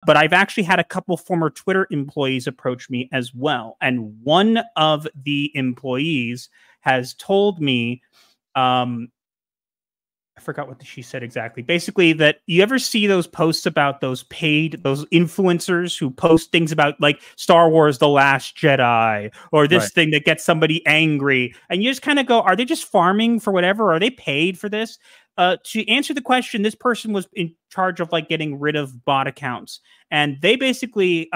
But I've actually had a couple former Twitter employees approach me as well. And one of the employees has told me, I forgot what she said exactly. Basically, that you ever see those posts about those influencers who post things about like Star Wars, The Last Jedi, or this thing that gets somebody angry. And you just kind of go, are they just farming for whatever? Are they paid for this? To answer the question, this person was in charge of like getting rid of bot accounts. And they basically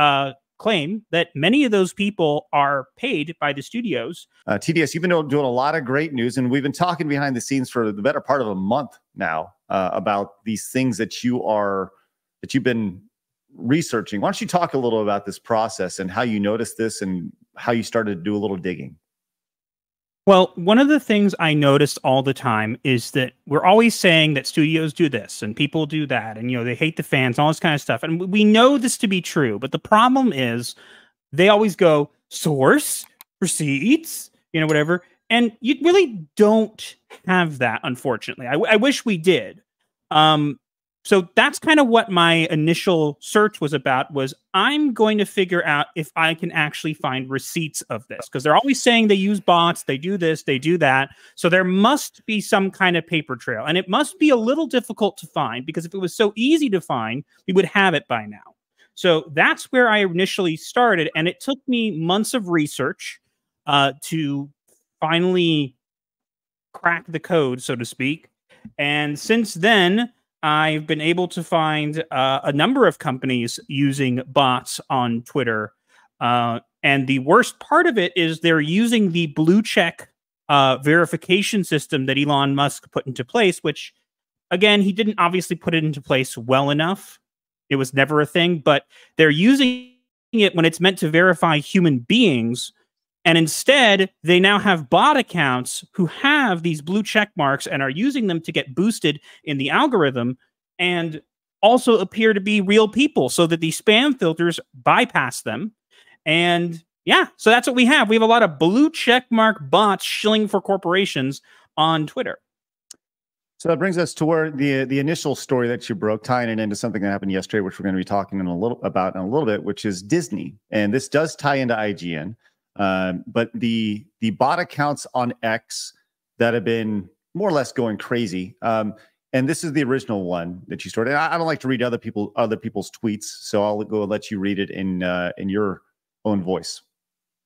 claim that many of those people are paid by the studios. TDS, you've been doing a lot of great news, and we've been talking behind the scenes for the better part of a month now about these things that you've been researching. Why don't you talk a little about this process and how you noticed this and how you started to do a little digging? Well, one of the things I noticed all the time is that we're always saying that studios do this and people do that, and they hate the fans, all this kind of stuff. And we know this to be true, but the problem is they always go source, receipts, whatever. And you really don't have that, unfortunately. I wish we did. So that's kind of what my initial search was about, was I'm going to figure out if I can actually find receipts of this, because they're always saying they use bots, they do this, they do that. So there must be some kind of paper trail, and it must be a little difficult to find, because if it was so easy to find, we would have it by now. So that's where I initially started, and it took me months of research to finally crack the code, so to speak. And since then, I've been able to find a number of companies using bots on Twitter. And the worst part of it is they're using the blue check verification system that Elon Musk put into place, which, again, he didn't obviously put it into place well enough. It was never a thing, but they're using it when it's meant to verify human beings. And instead, they now have bot accounts who have these blue check marks and are using them to get boosted in the algorithm, and also appear to be real people, so that the spam filters bypass them. And yeah, so that's what we have. We have a lot of blue check mark bots shilling for corporations on Twitter. So that brings us to where the initial story that you broke, tying it into something that happened yesterday, which we're going to be talking about in a little bit, which is Disney. And this does tie into IGN. But the bot accounts on X that have been more or less going crazy. And this is the original one that you started. I don't like to read other people's tweets, so I'll go let you read it in your own voice.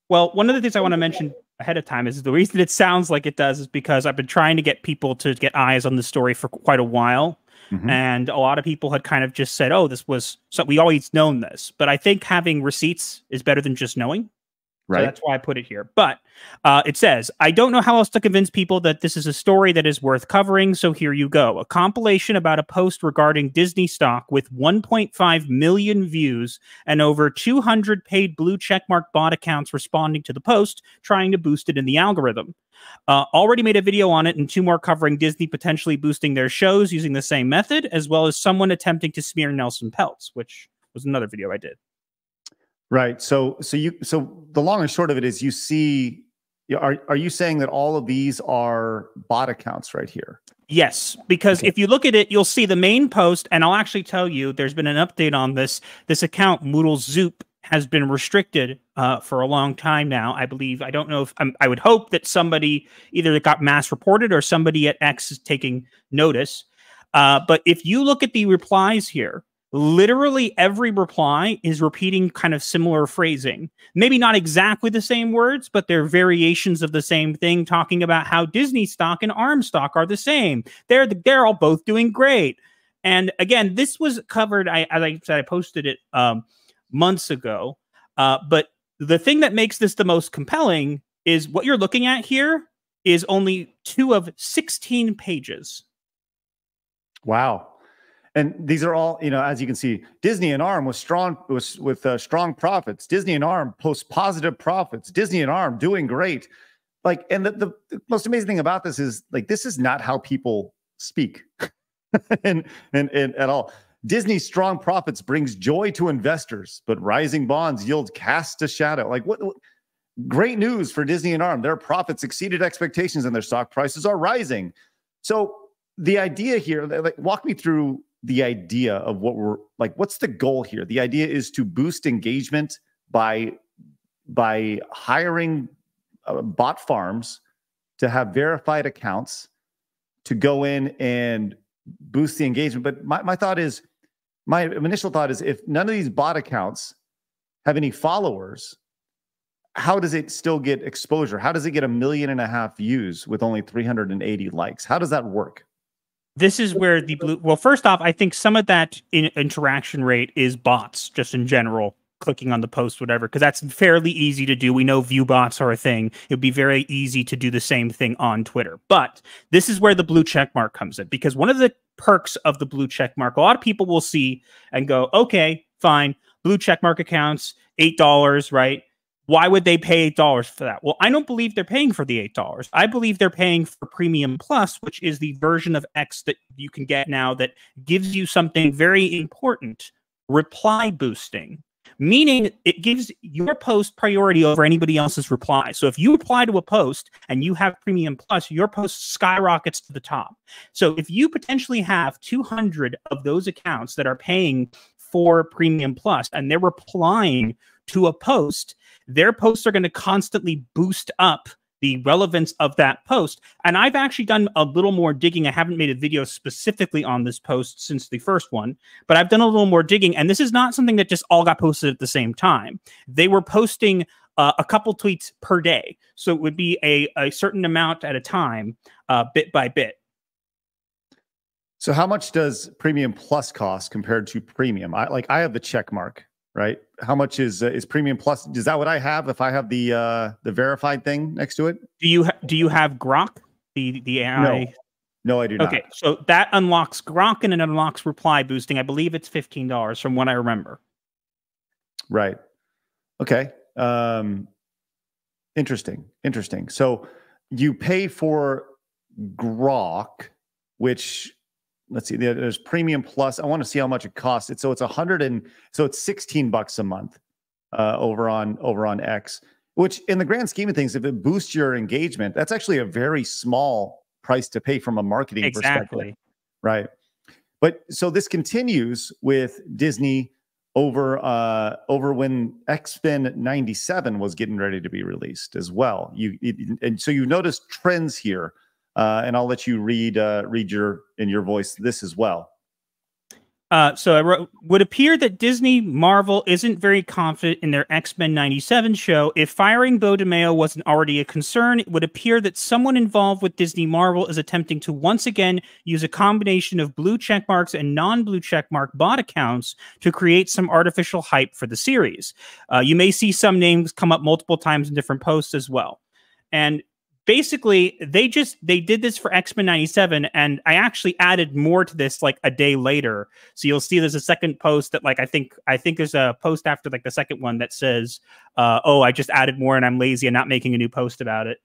Well, one of the things I want to mention ahead of time is the reason it sounds like it does is because I've been trying to get people to get eyes on the story for quite a while. Mm-hmm. And a lot of people had kind of just said, oh, this was so we always known this. But I think having receipts is better than just knowing. Right. So that's why I put it here. But it says, I don't know how else to convince people that this is a story that is worth covering, so here you go. A compilation about a post regarding Disney stock with 1.5 million views and over 200 paid blue checkmark bot accounts responding to the post, trying to boost it in the algorithm. Already made a video on it, and 2 more covering Disney potentially boosting their shows using the same method, as well as someone attempting to smear Nelson Peltz, which was another video I did. Right. So the long and short of it is, you see, are you saying that all of these are bot accounts right here? Yes, because if you look at it, you'll see the main post, and I'll actually tell you there's been an update on this. This account, Moodle Zoop, has been restricted for a long time now, I believe. I don't know if I would hope that somebody either that got mass reported or somebody at X is taking notice. But if you look at the replies here, literally every reply is repeating kind of similar phrasing. Maybe not exactly the same words, but they're variations of the same thing, talking about how Disney stock and ARM stock are the same. They're all both doing great. And again, this was covered, as I said, I posted it months ago. But the thing that makes this the most compelling is what you're looking at here is only 2 of 16 pages. Wow. And these are all, as you can see, Disney and ARM with strong profits. Disney and ARM post positive profits. Disney and ARM doing great. Like, and the most amazing thing about this is, like, this is not how people speak, and at all. Disney's strong profits brings joy to investors, but rising bonds yield cast a shadow. Like, what great news for Disney and ARM. Their profits exceeded expectations, and their stock prices are rising. So the idea here, like, walk me through the idea of what we're like? What's the goal here? The idea is to boost engagement by hiring bot farms to have verified accounts to go in and boost the engagement. But my initial thought is, if none of these bot accounts have any followers, how does it still get exposure? How does it get 1.5 million views with only 380 likes? How does that work? This is where well, first off, I think some of that interaction rate is bots just in general, clicking on the post, whatever, because that's fairly easy to do. We know view bots are a thing. It'd be very easy to do the same thing on Twitter. But this is where the blue check mark comes in, because one of the perks of the blue check mark, a lot of people will see and go, okay, fine, blue check mark accounts, $8, right? Why would they pay $8 for that? Well, I don't believe they're paying for the $8. I believe they're paying for Premium Plus, which is the version of X that you can get now that gives you something very important, reply boosting, meaning it gives your post priority over anybody else's reply. So if you reply to a post and you have Premium Plus, your post skyrockets to the top. So if you potentially have 200 of those accounts that are paying for Premium Plus and they're replying to a post, their posts are going to constantly boost up the relevance of that post. And I've actually done a little more digging. I haven't made a video specifically on this post since the first one, but I've done a little more digging. And this is not something that just all got posted at the same time. They were posting a couple tweets per day. So it would be a certain amount at a time, bit by bit. So how much does Premium Plus cost compared to Premium? I have the check mark, right? How much is Premium Plus? Is that what I have if I have the verified thing next to it? Do you have Grok, the AI? No, I do not. Okay, so that unlocks Grok and it unlocks reply boosting. I believe it's $15 from what I remember. Right. Okay. Interesting. So you pay for Grok, which, let's see, there's Premium Plus. I want to see how much it costs. It's it's $16 a month over on X, which in the grand scheme of things, if it boosts your engagement, that's actually a very small price to pay from a marketing perspective. Right. But so this continues with Disney over when X-Men 97 was getting ready to be released as well. And so you notice trends here. And I'll let you read in your voice this as well. So I wrote, would appear that Disney Marvel isn't very confident in their X-Men 97 show. If firing Beau DeMayo wasn't already a concern, it would appear that someone involved with Disney Marvel is attempting to once again use a combination of blue checkmarks and non-blue checkmark bot accounts to create some artificial hype for the series. You may see some names come up multiple times in different posts as well. And basically, they did this for X-Men 97, and I actually added more to this like a day later. So you'll see there's a second post that like I think there's a post after like the second one that says, "Oh, I just added more and I'm lazy and not making a new post about it."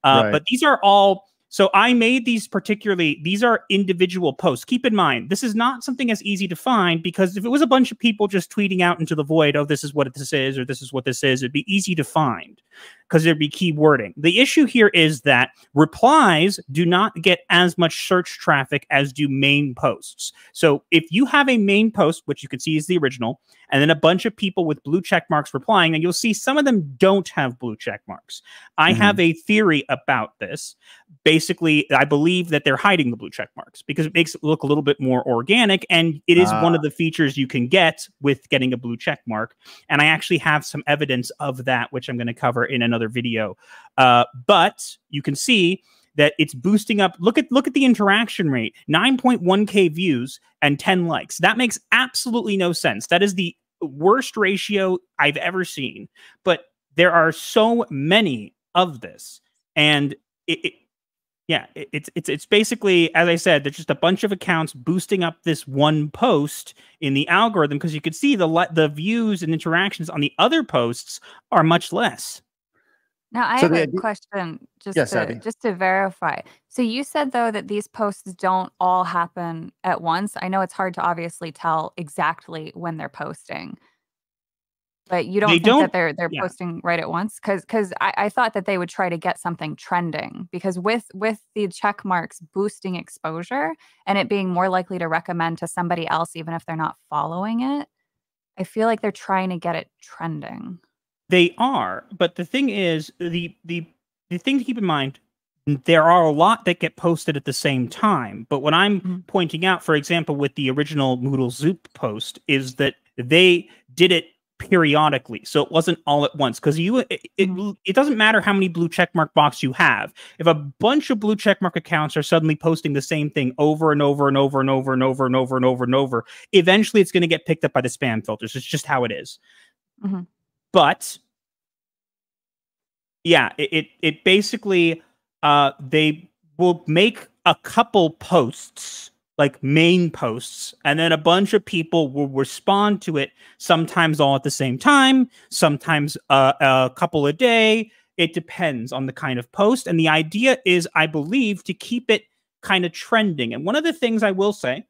Right. But these are all. So I made these these are individual posts. Keep in mind, this is not something as easy to find, because if it was a bunch of people just tweeting out into the void, oh, this is what this is, or this is what this is, it'd be easy to find because there'd be keywording. The issue here is that replies do not get as much search traffic as do main posts. So if you have a main post, which you can see is the original, and then a bunch of people with blue check marks replying, and you'll see some of them don't have blue check marks. I have a theory about this. Basically, I believe that they're hiding the blue check marks because it makes it look a little bit more organic, and it is one of the features you can get with getting a blue check mark. And I actually have some evidence of that, which I'm going to cover in another video. But you can see that it's boosting up. Look at the interaction rate, 9.1K views and 10 likes. That makes absolutely no sense. That is the worst ratio I've ever seen. But there are so many of this, and it's basically, as I said, there's just a bunch of accounts boosting up this one post in the algorithm, because you could see the views and interactions on the other posts are much less. Now, I have a question just to verify. So you said, though, that these posts don't all happen at once. I know it's hard to obviously tell exactly when they're posting. But you don't think that they're posting right at once? Because I thought that they would try to get something trending, because with the check marks boosting exposure and it being more likely to recommend to somebody else even if they're not following it, I feel like they're trying to get it trending. They are, but the thing is, the thing to keep in mind, there are a lot that get posted at the same time. But what I'm pointing out, for example, with the original Moodle Zoop post, is that they did it periodically, so it wasn't all at once. Because it doesn't matter how many blue checkmark boxes you have. If a bunch of blue checkmark accounts are suddenly posting the same thing over and over and over and over and over and over and over and over, eventually it's going to get picked up by the spam filters. It's just how it is. But yeah, it basically they will make a couple posts, like main posts, and then a bunch of people will respond to it, sometimes all at the same time, sometimes a couple a day. It depends on the kind of post. And the idea is, I believe, to keep it kind of trending. And one of the things I will say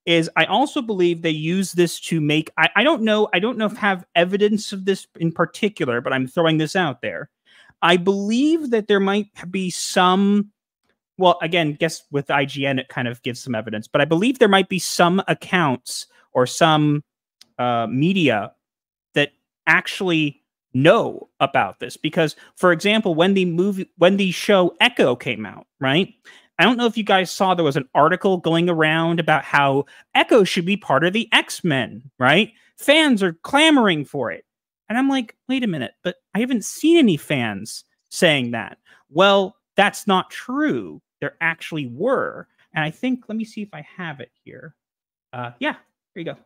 is I also believe they use this to make, I don't know if I have evidence of this in particular, but I'm throwing this out there. I believe that there might be some, well, again, guess with IGN, it kind of gives some evidence, but I believe there might be some accounts or some media that actually know about this. Because, for example, when the show Echo came out, right? I don't know if you guys saw, there was an article going around about how Echo should be part of the X-Men, right? Fans are clamoring for it. And I'm like, wait a minute, but I haven't seen any fans saying that. Well, that's not true. There actually were. And I think, let me see if I have it here. Yeah, here you go.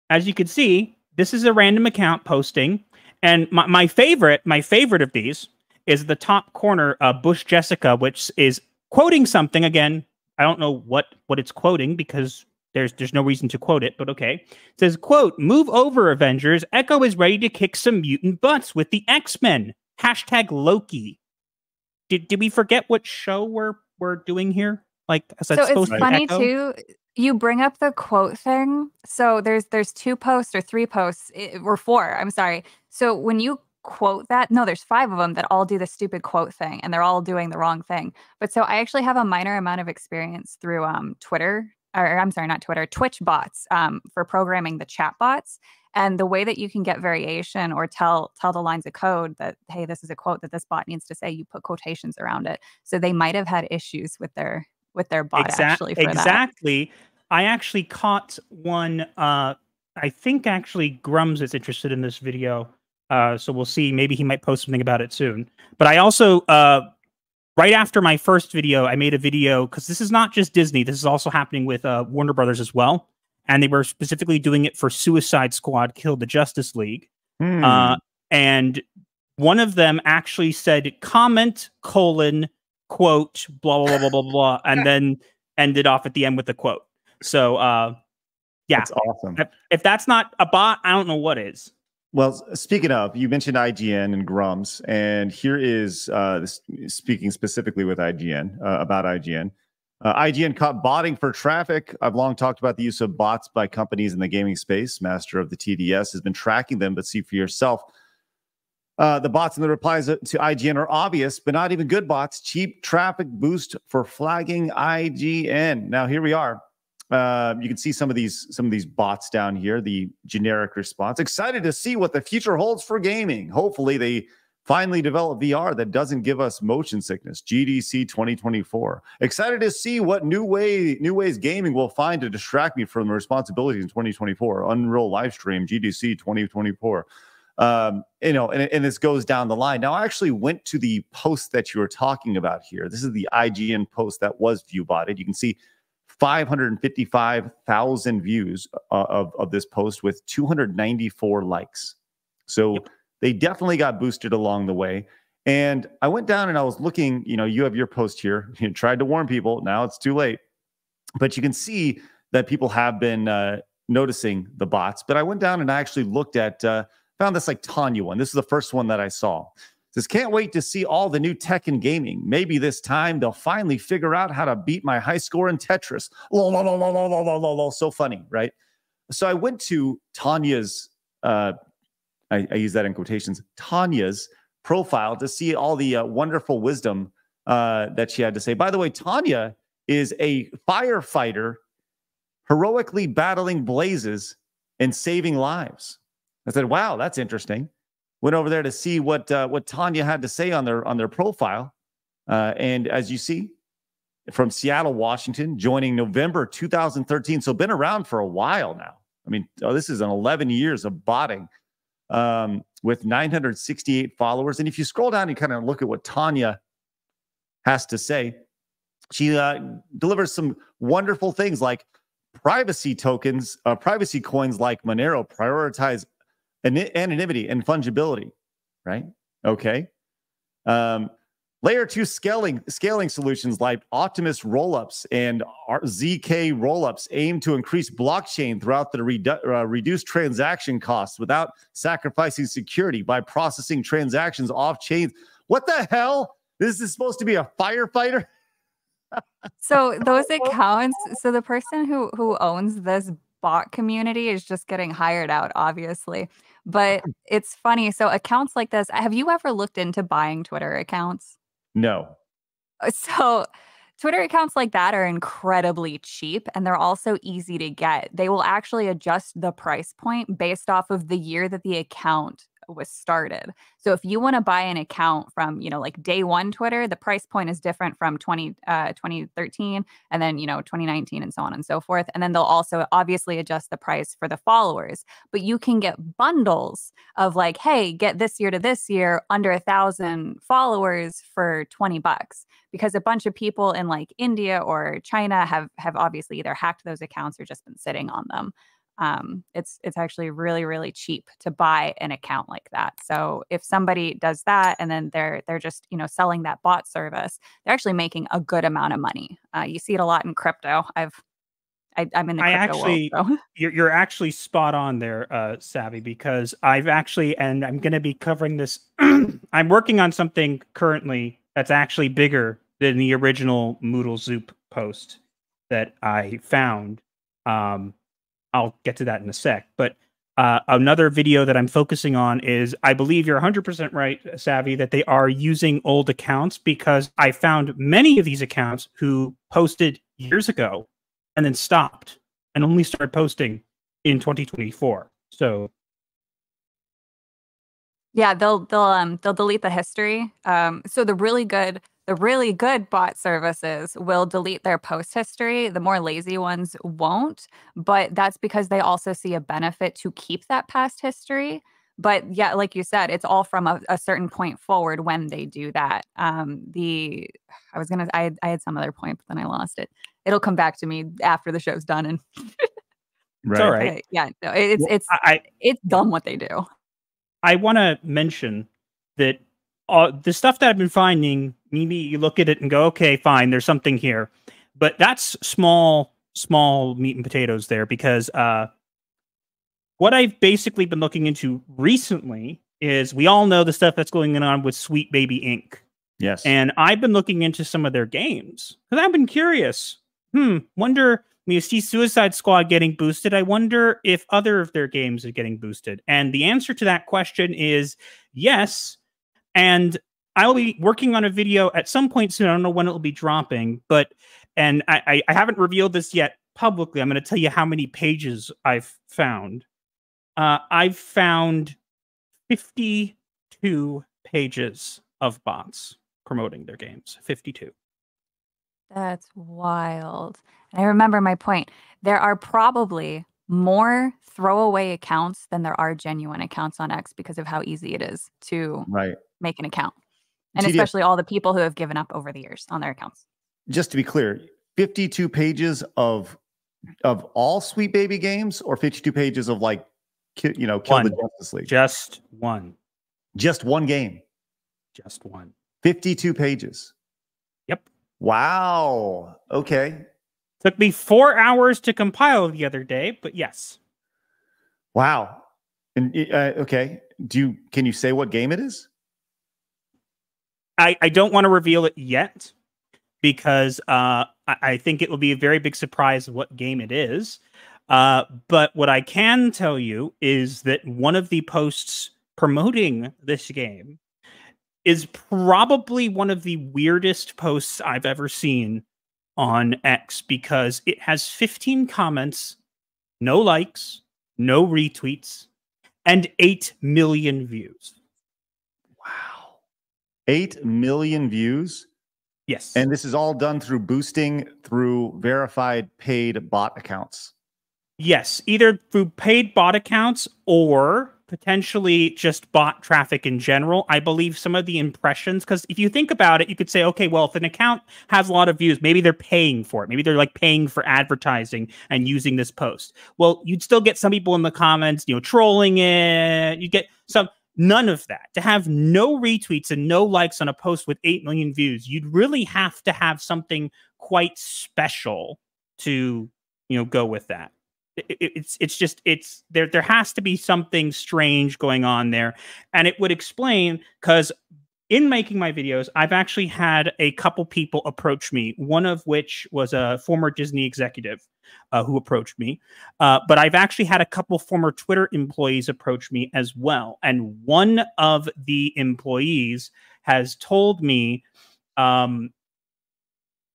As you can see, this is a random account posting. And my favorite of these is the top corner, Bush Jessica, which is quoting something. Again, I don't know what it's quoting, because there's no reason to quote it, but okay. It says, quote, "Move over, Avengers. Echo is ready to kick some mutant butts with the X-Men. # Loki." Did we forget what show we're doing here? Like, so it's funny too. You bring up the quote thing. So there's 2 posts or 3 posts, or 4. I'm sorry. So when you quote that, no, there's 5 of them that all do the stupid quote thing, and they're all doing the wrong thing. But so I actually have a minor amount of experience through Twitter. Or I'm sorry, not Twitter, Twitch bots, for programming the chat bots. And the way that you can get variation or tell the lines of code that, hey, this is a quote that this bot needs to say, you put quotations around it. So they might have had issues with their bot actually for that. Exactly. I actually caught one, I think actually Grums is interested in this video. So we'll see. Maybe he might post something about it soon. But I also, right after my first video, I made a video, because this is not just Disney. This is also happening with Warner Brothers as well. And they were specifically doing it for Suicide Squad Killed the Justice League. And one of them actually said, comment, quote, blah, blah, blah, blah, blah, and then ended off at the end with a quote. So, yeah. That's awesome. If that's not a bot, I don't know what is. Well, speaking of, you mentioned IGN and Grums, and here is speaking specifically with IGN, about IGN. IGN caught botting for traffic. I've long talked about the use of bots by companies in the gaming space. Master of the TDS has been tracking them, but see for yourself. The bots in the replies to IGN are obvious, but not even good bots. Cheap traffic boost for flagging IGN. Now, here we are. You can see some of these bots down here, the generic response. Excited to see what the future holds for gaming. Hopefully they finally develop VR that doesn't give us motion sickness. GDC 2024. Excited to see what new ways gaming will find to distract me from the responsibilities in 2024. Unreal Livestream, GDC 2024. And this goes down the line. Now, I actually went to the post that you were talking about here. This is the IGN post that was view-botted. You can see 555,000 views of this post with 294 likes. So they definitely got boosted along the way. And I went down and I was looking, you have your post here. You tried to warn people. Now it's too late. But you can see that people have been noticing the bots. But I went down and I actually looked at, found this like Tanya one. This is the first one that I saw. It says, can't wait to see all the new tech in gaming. Maybe this time they'll finally figure out how to beat my high score in Tetris. So funny, right? So I went to Tanya's, I use that in quotations, Tanya's profile to see all the wonderful wisdom that she had to say. By the way, Tanya is a firefighter heroically battling blazes and saving lives. I said, wow, that's interesting. Went over there to see what Tanya had to say on their profile. And as you see, from Seattle, Washington, joining November 2013. So been around for a while now. I mean, this is an 11 years of botting with 968 followers. And if you scroll down and kind of look at what Tanya has to say, she delivers some wonderful things like privacy tokens, privacy coins like Monero prioritize anonymity and fungibility, right? Okay. Layer 2 scaling solutions like Optimus rollups and ZK rollups aim to increase blockchain throughout the reduced transaction costs without sacrificing security by processing transactions off chain. What the hell? This is supposed to be a firefighter? So those accounts, so the person who owns this bot community is just getting hired out, obviously. But it's funny. So accounts like this, have you ever looked into buying Twitter accounts? No. So Twitter accounts like that are incredibly cheap and they're also easy to get. They will actually adjust the price point based off of the year that the account was started. So if you want to buy an account from, like day one Twitter, the price point is different from 2013 and then, 2019 and so on and so forth. And then they'll also obviously adjust the price for the followers, but you can get bundles of like, hey, get this year to this year under 1,000 followers for $20 because a bunch of people in like India or China have obviously either hacked those accounts or just been sitting on them. It's actually really, really cheap to buy an account like that. So if somebody does that and then they're just, selling that bot service, they're actually making a good amount of money. You see it a lot in crypto. I'm in the crypto world. So. You're actually spot on there, Savvy, because I've actually, and I'm going to be covering this. I'm working on something currently that's actually bigger than the original Moodle Zoop post that I found. I'll get to that in a sec. But another video that I'm focusing on is, I believe you're 100% right, Savvy, that they are using old accounts, because I found many of these accounts who posted years ago and then stopped and only started posting in 2024. So yeah, they'll delete the history. So the really good bot services will delete their post history. The more lazy ones won't, but that's because they also see a benefit to keep that past history. But yeah, like you said, it's all from a certain point forward when they do that. I had some other point, but then I lost it. It'll come back to me after the show's done. And right. All right. Yeah, no, it's dumb what they do. I want to mention that the stuff that I've been finding, maybe you look at it and go, okay, fine, there's something here. But that's small meat and potatoes there, because what I've basically been looking into recently is, we all know the stuff that's going on with Sweet Baby Inc. Yes. And I've been looking into some of their games because I've been curious. Wonder, when you see Suicide Squad getting boosted, I wonder if other of their games are getting boosted. And the answer to that question is yes. And I'll be working on a video at some point soon. I don't know when it'll be dropping, and I haven't revealed this yet publicly. I'm going to tell you how many pages I've found. I've found 52 pages of bots promoting their games. 52. That's wild. And I remember my point. There are probably more throwaway accounts than there are genuine accounts on X because of how easy it is to make an account. And especially all the people who have given up over the years on their accounts. Just to be clear, 52 pages of all Sweet Baby games, or 52 pages of like, Kill the Justice League? Just one. Just one game. Just one. 52 pages. Yep. Wow. Okay. Took me 4 hours to compile the other day, but yes. Wow. And okay. Can you say what game it is? I don't want to reveal it yet, because I think it will be a very big surprise what game it is. But what I can tell you is that one of the posts promoting this game is probably one of the weirdest posts I've ever seen on X, because it has 15 comments, no likes, no retweets, and 8 million views. Wow. 8 million views? Yes. And this is all done through boosting through verified paid bot accounts. Yes, either through paid bot accounts or potentially just bot traffic in general. I believe some of the impressions, because if you think about it, you could say, okay, well, if an account has a lot of views, maybe they're paying for it. Maybe they're like paying for advertising and using this post. Well, you'd still get some people in the comments, trolling it. You get some. None of that. To have no retweets and no likes on a post with 8 million views, you'd really have to have something quite special to, go with that. It's there has to be something strange going on there. And it would explain, because in making my videos, I've actually had a couple people approach me, one of which was a former Disney executive who approached me. But I've actually had a couple former Twitter employees approach me as well. And one of the employees has told me,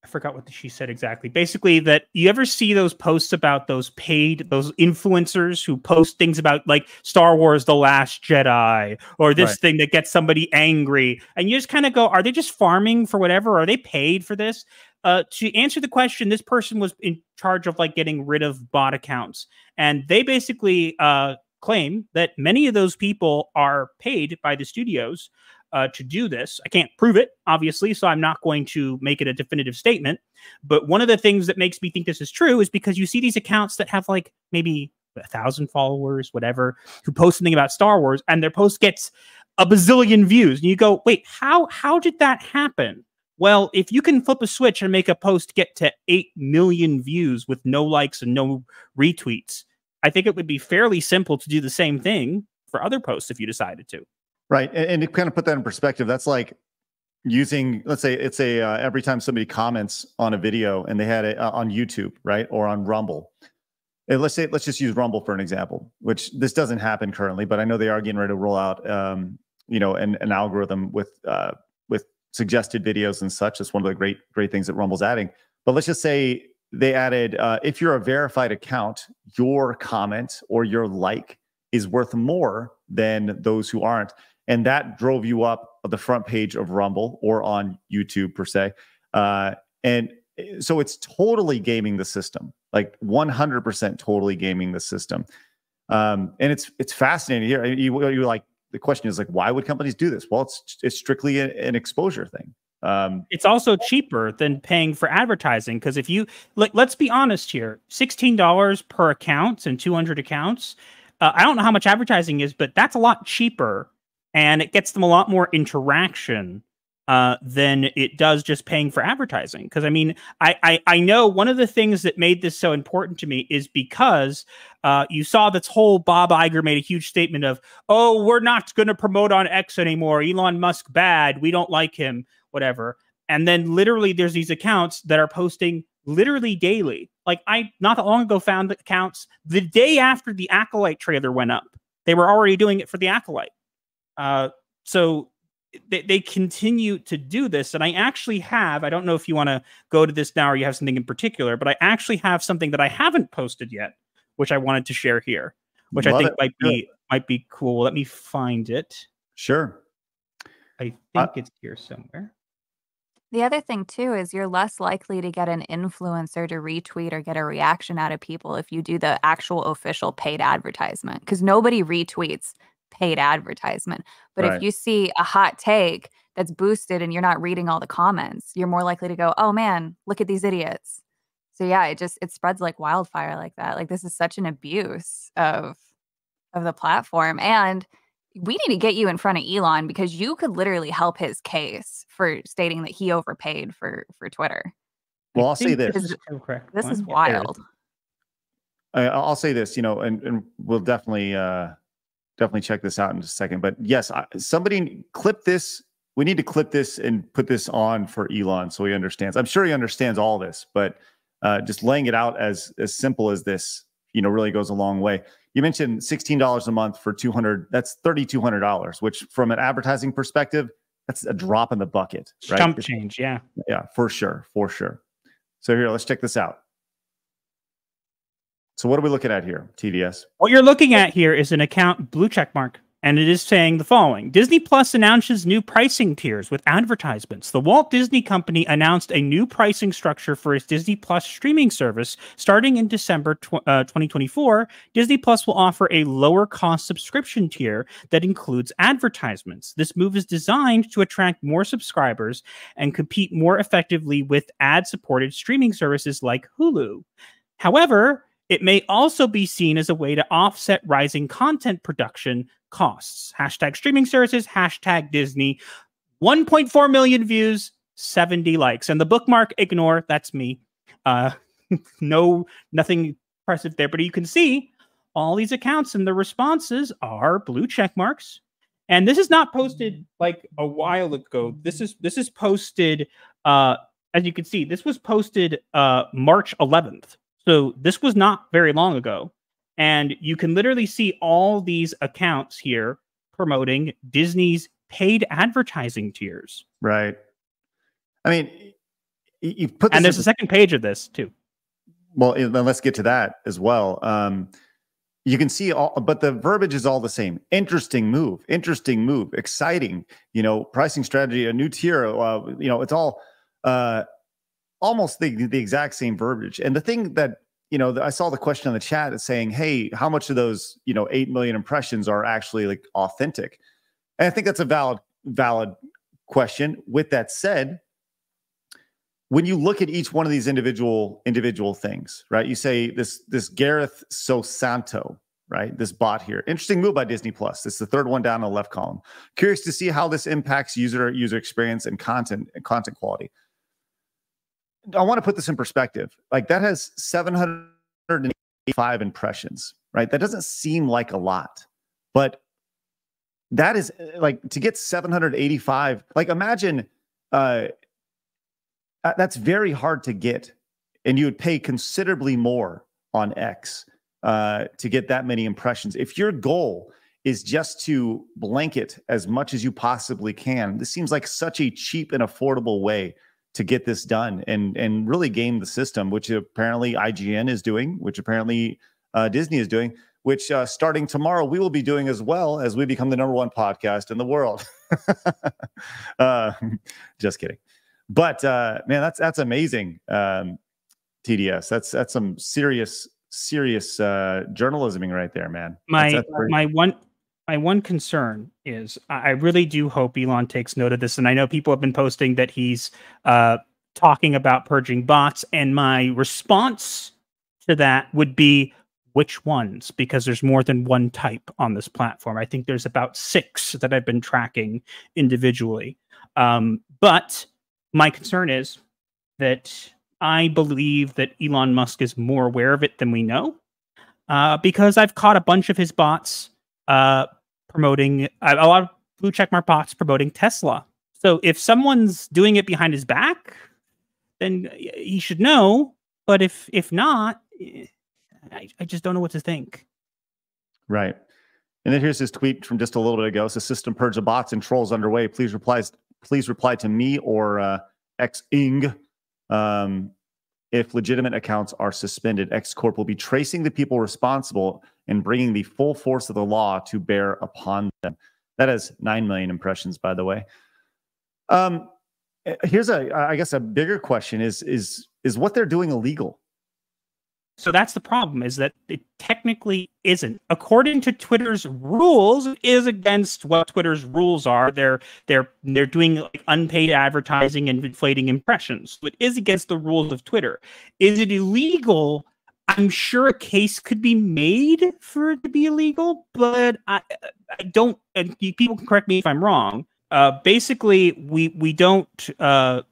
I forgot what she said exactly. Basically, that you ever see those posts about those influencers who post things about like Star Wars The Last Jedi or this thing that gets somebody angry, and you just kind of go, are they just farming for whatever? Are they paid for this? To answer the question, this person was in charge of like getting rid of bot accounts, and they basically claim that many of those people are paid by the studios to do this. I can't prove it, obviously, so I'm not going to make it a definitive statement. But one of the things that makes me think this is true is because you see these accounts that have like maybe 1,000 followers, whatever, who post something about Star Wars, and their post gets a bazillion views. And you go, wait, how did that happen? Well, if you can flip a switch and make a post get to 8 million views with no likes and no retweets, I think it would be fairly simple to do the same thing for other posts if you decided to. Right. And to kind of put that in perspective, that's like using, let's say it's every time somebody comments on a video and they had it on YouTube, right? Or on Rumble. And let's just use Rumble for an example, which this doesn't happen currently, but I know they are getting ready to roll out, an algorithm with suggested videos and such. That's one of the great things that Rumble's adding. But let's just say they added, if you're a verified account, your comment or your like is worth more than those who aren't. And that drove you up the front page of Rumble or on YouTube per se. And so it's totally gaming the system, like 100% totally gaming the system. And it's fascinating here. You like, the question is like, why would companies do this? Well, it's strictly an exposure thing. It's also cheaper than paying for advertising, because if you let's be honest here, $16 per account and 200 accounts. I don't know how much advertising is, but that's a lot cheaper, and it gets them a lot more interaction than it does just paying for advertising. Because I mean, I know one of the things that made this so important to me is because you saw this whole Bob Iger made a huge statement of, oh, we're not going to promote on X anymore. Elon Musk bad. We don't like him, whatever. And then literally there's these accounts that are posting literally daily. Like I not that long ago found the accounts the day after the Acolyte trailer went up. They were already doing it for the Acolyte. So they continue to do this. And I actually have, I don't know if you want to go to this now or you have something in particular, but I actually have something that I haven't posted yet, which I wanted to share here, which I think might be cool. Let me find it. Sure. I think it's here somewhere. The other thing too is you're less likely to get an influencer to retweet or get a reaction out of people if you do the actual official paid advertisement, because nobody retweets paid advertisement. But if you see a hot take that's boosted and you're not reading all the comments, you're more likely to go, oh man, look at these idiots. So yeah, it spreads like wildfire like that. Like this is such an abuse of the platform. And we need to get you in front of Elon, because you could literally help his case for stating that he overpaid for Twitter. Well, I'll say this. This is wild. I'll say this, and we'll definitely check this out in just a second. But yes, somebody clip this. We need to clip this and put this on for Elon so he understands. I'm sure he understands all this, but just laying it out as simple as this really goes a long way. You mentioned $16 a month for 200. That's $3,200, which from an advertising perspective, that's a drop in the bucket, right? Chump change, yeah. Yeah, for sure. So here, let's check this out. So what are we looking at here, TDS? What you're looking at here is an account blue check mark, and it is saying the following. Disney Plus announces new pricing tiers with advertisements. The Walt Disney Company announced a new pricing structure for its Disney Plus streaming service. Starting in December 2024, Disney Plus will offer a lower cost subscription tier that includes advertisements. This move is designed to attract more subscribers and compete more effectively with ad-supported streaming services like Hulu. However, it may also be seen as a way to offset rising content production costs. Hashtag streaming services, hashtag Disney. 1.4 million views, 70 likes. And the bookmark, ignore, that's me. Nothing impressive there. But you can see all these accounts and the responses are blue check marks. And this is not posted like a while ago. This is posted, as you can see, this was posted March 11th. So this was not very long ago. And you can literally see all these accounts here promoting Disney's paid advertising tiers. Right. I mean, you put this and there's a second page of this too. Well, let's get to that as well. You can see all, but the verbiage is all the same. Interesting move, exciting, pricing strategy, a new tier, it's all almost the exact same verbiage. And the thing that, I saw the question in the chat that's saying, hey, how much of those, 8 million impressions are actually like authentic? And I think that's a valid question. With that said, when you look at each one of these individual things, right? You say this Gareth Sosanto, right? This bot here. Interesting move by Disney Plus. It's the third one down in the left column. Curious to see how this impacts user experience and content quality. I want to put this in perspective. Like that has 785 impressions, right? That doesn't seem like a lot, but that is like to get 785. Like imagine that's very hard to get, and you would pay considerably more on X to get that many impressions. If your goal is just to blanket as much as you possibly can, this seems like such a cheap and affordable way to get this done and really game the system, which apparently IGN is doing, which apparently Disney is doing, which starting tomorrow we will be doing as well as we become the #1 podcast in the world. Just kidding. But man, that's amazing. TDS, that's some serious journalisming right there, man. My one concern is I really do hope Elon takes note of this. And I know people have been posting that he's talking about purging bots. And my response to that would be, which ones? Because there's more than one type on this platform. I think there's about 6 that I've been tracking individually. But my concern is that I believe that Elon Musk is more aware of it than we know. Because I've caught a bunch of his bots promoting a lot of blue checkmark bots promoting Tesla. So if someone's doing it behind his back, then he should know. But if not, I just don't know what to think. Right. And then here's his tweet from just a little bit ago. It says, system purge of bots and trolls underway. Please reply to me or X-Ing if legitimate accounts are suspended. X Corp will be tracing the people responsible and bringing the full force of the law to bear upon them. That is 9 million impressions, by the way. Here's I guess a bigger question is what they're doing illegal? So that's the problem, is that it technically isn't. According to Twitter's rules, it is against what Twitter's rules are. They're doing like unpaid advertising and inflating impressions. So it is against the rules of Twitter. Is it illegal? I'm sure a case could be made for it to be illegal, but I don't. And people can correct me if I'm wrong. Basically, we don't know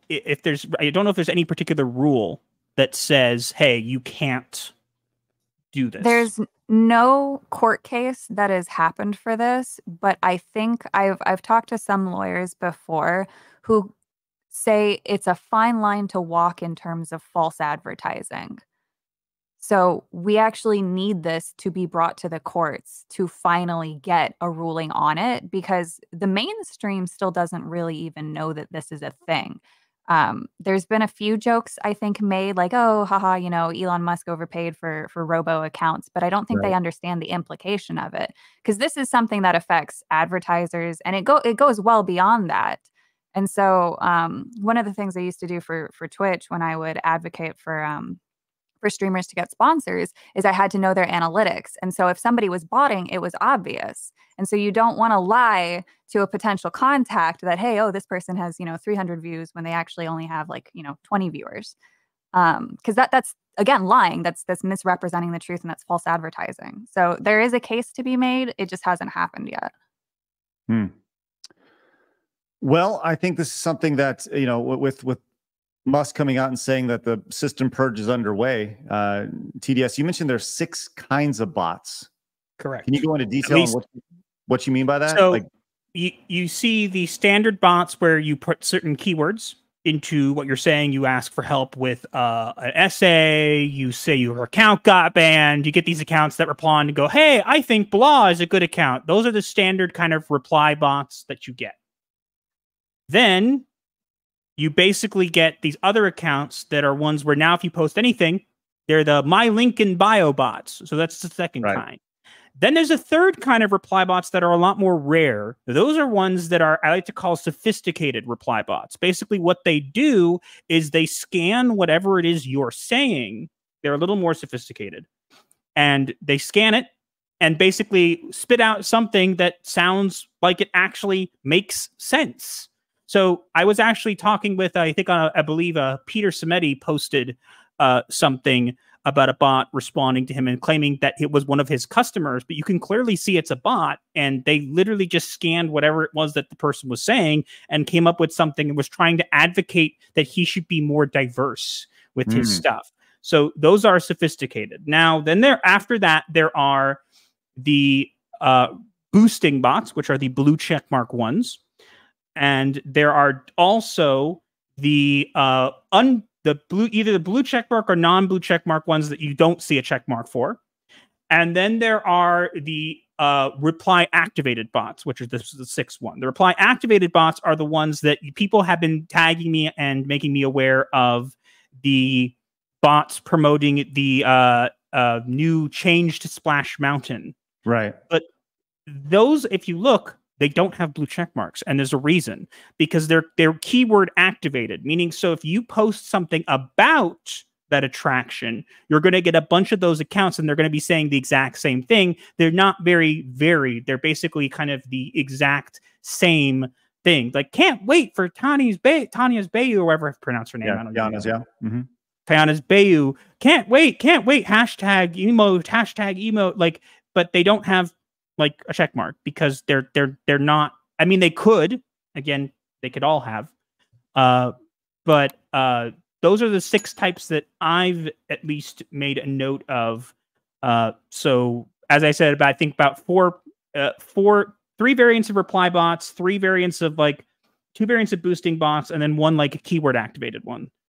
if there's. I don't know if there's any particular rule that says, hey, you can't do this. There's no court case that has happened for this, but I think I've talked to some lawyers before who say it's a fine line to walk in terms of false advertising. So we actually need this to be brought to the courts to finally get a ruling on it, because the mainstream still doesn't really even know that this is a thing. There's been a few jokes I think made like, oh, haha, you know, Elon Musk overpaid for robo accounts, but I don't think they Right. understand the implication of it, because this is something that affects advertisers, and it goes well beyond that. And so one of the things I used to do for Twitch when I would advocate for streamers to get sponsors is I had to know their analytics. And so if somebody was botting, it was obvious. And so you don't want to lie to a potential contact that, hey, oh, this person has, you know, 300 views when they actually only have like, you know, 20 viewers. Because that's again lying. That's misrepresenting the truth, and that's false advertising. So there is a case to be made. It just hasn't happened yet. Hmm. Well, I think this is something that, you know, with Musk coming out and saying that the system purge is underway. TDS, you mentioned there's 6 kinds of bots. Correct. Can you go into At detail on least, what you mean by that? so Like, you see the standard bots where you put certain keywords into what you're saying. You ask for help with an essay. You say your account got banned. You get these accounts that reply and go, hey, I think blah is a good account. Those are the standard kind of reply bots that you get. Then you basically get these other accounts that are ones where now if you post anything, they're the my link in bio bots. So that's the second right. kind. Then there's a third kind of reply bots that are a lot more rare. Those are ones that are, I like to call sophisticated reply bots. Basically what they do is they scan whatever it is you're saying. They're a little more sophisticated. And they scan it and basically spit out something that sounds like it actually makes sense. So I was actually talking with, I think, I believe Peter Samedi posted something about a bot responding to him and claiming that it was one of his customers, but you can clearly see it's a bot, and they literally just scanned whatever it was that the person was saying and came up with something and was trying to advocate that he should be more diverse with his stuff. So those are sophisticated. Now, then after that, there are the boosting bots, which are the blue check mark ones. And there are also the either the blue check mark or non-blue check mark ones that you don't see a check mark for. And then there are the reply activated bots, which is the 6th one. The reply activated bots are the ones that people have been tagging me and making me aware of the bots promoting the new change to Splash Mountain. Right. But those, if you look, they don't have blue check marks, and there's a reason, because they're keyword activated, meaning so if you post something about that attraction, you're going to get a bunch of those accounts, and they're going to be saying the exact same thing. They're not very varied. They're basically kind of the exact same thing. Like, can't wait for Tanya's Bayou, or whatever I pronounce her name. Yeah, I don't know. Tiana's, yeah. Tiana's Bayou. Can't wait. Hashtag emote. Like, but they don't have like a check mark because they're not. I mean, they could. Again, they could all have. But those are the 6 types that I've at least made a note of. So as I said, I think about 3 variants of reply bots, 3 variants of like 2 variants of boosting bots, and then 1 like a keyword activated one.